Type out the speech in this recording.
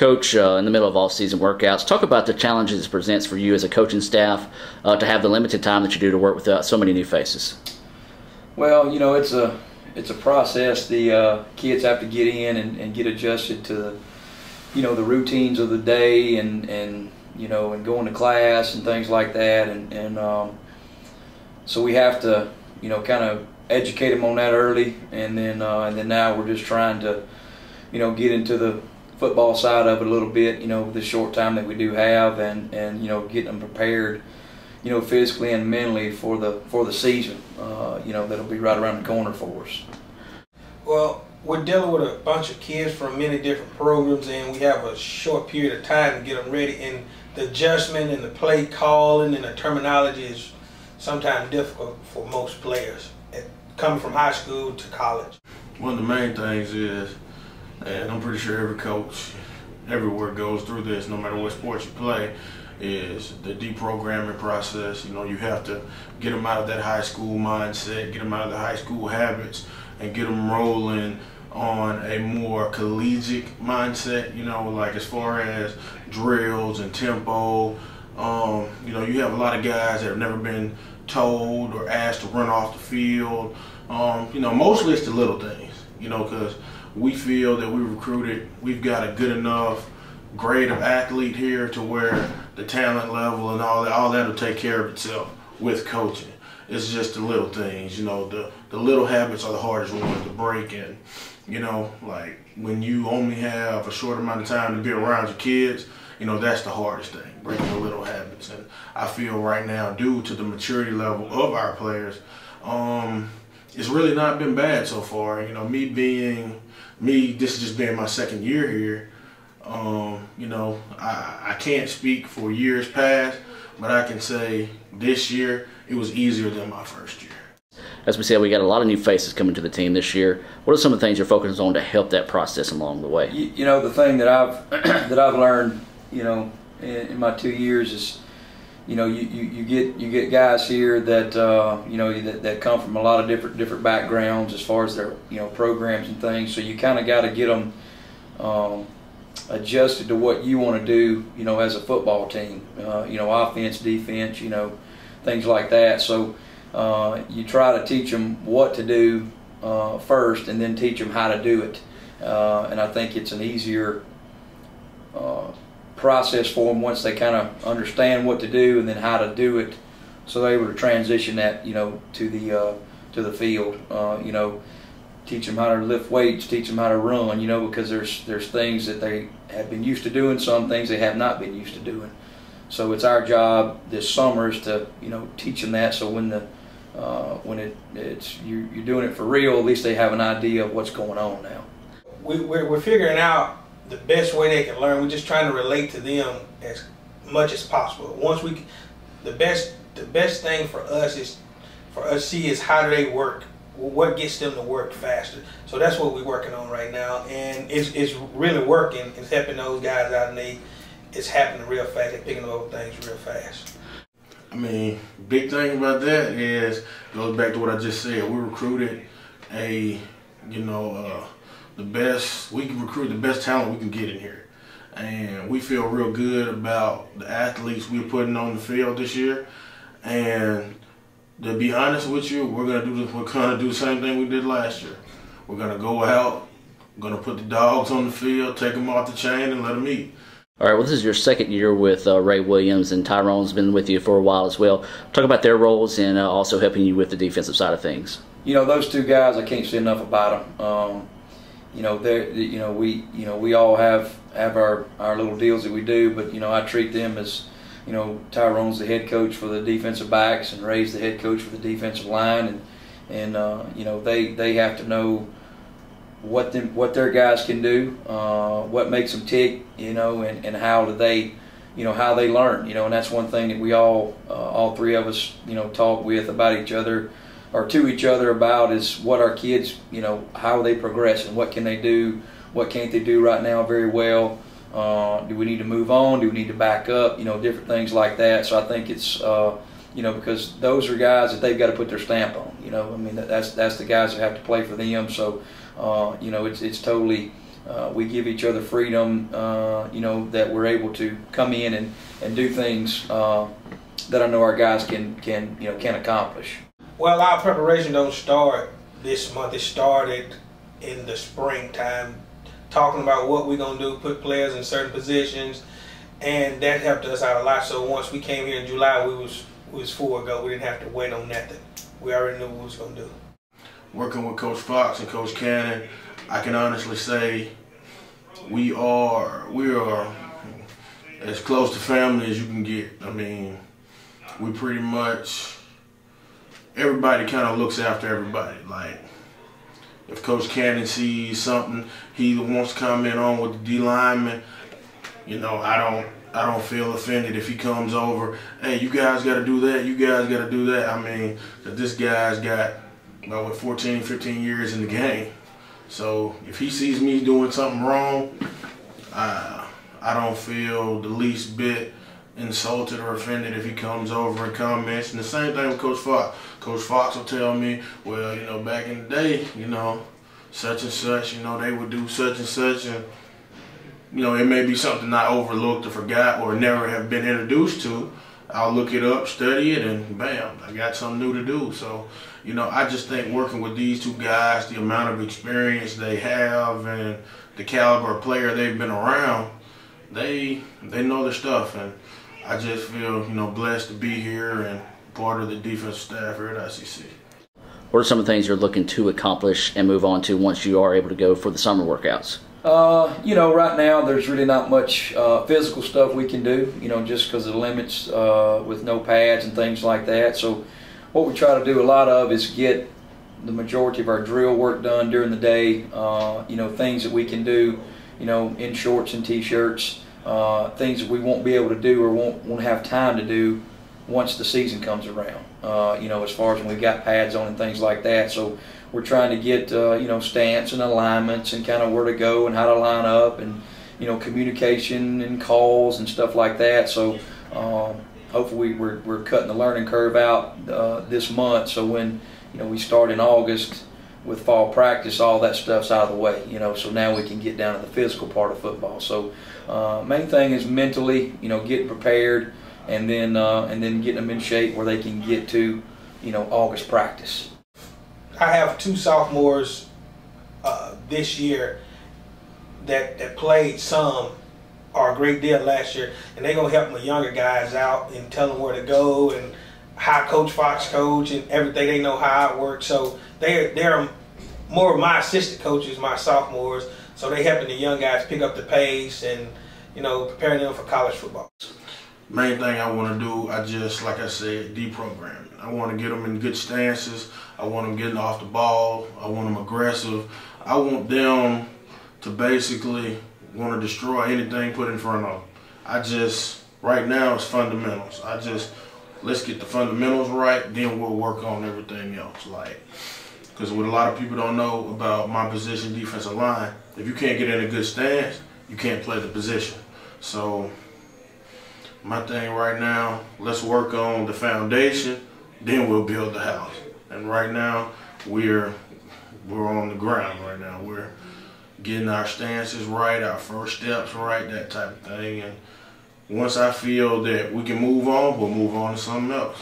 Coach, in the middle of off-season workouts, talk about the challenges it presents for you as a coaching staff to have the limited time that you do to work with so many new faces. Well, you know, it's a process. The kids have to get in and get adjusted to the, you know, the routines of the day and you know, and going to class and things like that, and so we have to, you know, kind of educate them on that early, and then now we're just trying to, you know, get into the football side of it a little bit, you know, with the short time that we do have, and you know, getting them prepared, you know, physically and mentally for the season, you know, that'll be right around the corner for us. Well, we're dealing with a bunch of kids from many different programs, and we have a short period of time to get them ready, and the adjustment and the play calling and the terminology is sometimes difficult for most players, coming from high school to college. One of the main things is, and I'm pretty sure every coach everywhere goes through this, no matter what sport you play, is the deprogramming process. You know, you have to get them out of that high school mindset, get them out of the high school habits, and get them rolling on a more collegiate mindset, you know, like as far as drills and tempo. You know, you have a lot of guys that have never been told or asked to run off the field. You know, mostly it's the little things, you know, because we feel that we've got a good enough grade of athlete here to where the talent level and all that will take care of itself with coaching. It's just the little things, you know, the little habits are the hardest ones to break. And, you know, like when you only have a short amount of time to be around your kids, you know, that's the hardest thing, breaking the little habits. And I feel right now, due to the maturity level of our players, it's really not been bad so far. You know, this is just being my second year here. You know, I can't speak for years past, but I can say this year it was easier than my first year. As we said, we got a lot of new faces coming to the team this year. What are some of the things you're focusing on to help that process along the way? You know, the thing that I've learned, you know, in my 2 years is, you know, you get guys here that you know, that come from a lot of different backgrounds as far as their, you know, programs and things. So you kind of got to get them adjusted to what you want to do, you know, as a football team. You know, offense, defense, you know, things like that. So you try to teach them what to do first, and then teach them how to do it. And I think it's an easier process for them once they kind of understand what to do and then how to do it, so they're able to transition that, you know, to the field. You know, teach them how to lift weights, teach them how to run, you know, because there's things that they have been used to doing, some things they have not been used to doing. So it's our job this summer is to, you know, teach them that, so when you're doing it for real, at least they have an idea of what's going on now. We're figuring out the best way they can learn. We're just trying to relate to them as much as possible. The best thing for us to see is how do they work, what gets them to work faster. So that's what we're working on right now, and it's really working. It's helping those guys out, and it's happening real fast. They're picking up things real fast. I mean, big thing about that is, goes back to what I just said. We recruited we can recruit the best talent we can get in here. And we feel real good about the athletes we're putting on the field this year. And to be honest with you, we're gonna do the same thing we did last year. We're gonna go out, we're gonna put the dogs on the field, take them off the chain, and let them eat. All right, well, this is your second year with Ray Williams, and Tyrone's been with you for a while as well. Talk about their roles and also helping you with the defensive side of things. You know, those two guys, I can't say enough about them. You know, we all have our little deals that we do, but you know, I treat them as, you know, Tyrone's the head coach for the defensive backs, and Ray's the head coach for the defensive line, and you know, they have to know what their guys can do, what makes them tick, you know, and how do they, you know, how they learn, you know, and that's one thing that we all three of us, you know, talk with about each other, or to each other about, is what our kids, you know, how they progress and what can they do, what can't they do right now very well. Do we need to move on? Do we need to back up? You know, different things like that. So I think it's, you know, because those are guys that they've got to put their stamp on. You know, I mean, that's the guys that have to play for them. So, you know, it's totally, we give each other freedom you know, that we're able to come in and do things that I know our guys can accomplish. Well, our preparation don't start this month. It started in the springtime, talking about what we're gonna do, put players in certain positions, and that helped us out a lot. So once we came here in July, we was full to go. We didn't have to wait on nothing. We already knew what we was gonna do. Working with Coach Fox and Coach Cannon, I can honestly say we are as close to family as you can get. I mean, we pretty much, everybody kind of looks after everybody. Like, if Coach Cannon sees something he wants to comment on with the D lineman, you know, I don't feel offended if he comes over, hey, you guys got to do that, you guys got to do that. I mean, that this guy's got about, what, 14, 15 years in the game. So if he sees me doing something wrong, I don't feel the least bit insulted or offended if he comes over and comments. And the same thing with Coach Fox. Coach Fox will tell me, well, you know, back in the day, you know, such and such, you know, they would do such and such, and you know, it may be something I overlooked or forgot or never have been introduced to. I'll look it up, study it, and bam, I got something new to do. So, you know, I just think working with these two guys, the amount of experience they have and the caliber of player they've been around, they know their stuff. And I just feel, you know, blessed to be here and part of the defensive staff here at ICC. What are some of the things you're looking to accomplish and move on to once you are able to go for the summer workouts? You know, right now there's really not much physical stuff we can do, you know, just because of the limits with no pads and things like that. So what we try to do a lot of is get the majority of our drill work done during the day, you know, things that we can do, you know, in shorts and t-shirts, things that we won't be able to do or won't have time to do once the season comes around, you know, as far as when we've got pads on and things like that. So we're trying to get, you know, stance and alignments and kind of where to go and how to line up and, you know, communication and calls and stuff like that. So hopefully we're cutting the learning curve out this month. So when, you know, we start in August with fall practice, all that stuff's out of the way, you know, so now we can get down to the physical part of football. So main thing is mentally, you know, getting prepared and then getting them in shape where they can get to, you know, August practice. I have two sophomores this year that played some or a great deal last year, and they're going to help my younger guys out and tell them where to go and how Coach Fox coach and everything. They know how it works. So they're more of my assistant coaches, my sophomores, so they helping the young guys pick up the pace and, you know, preparing them for college football. Main thing I want to do, like I said, deprogramming. I want to get them in good stances. I want them getting off the ball. I want them aggressive. I want them to basically want to destroy anything put in front of them. Right now it's fundamentals. Let's get the fundamentals right, then we'll work on everything else. Like, because what a lot of people don't know about my position, defensive line, if you can't get in a good stance, you can't play the position. So my thing right now, let's work on the foundation, then we'll build the house. And right now, we're on the ground right now. We're getting our stances right, our first steps right, that type of thing. And once I feel that we can move on, we'll move on to something else.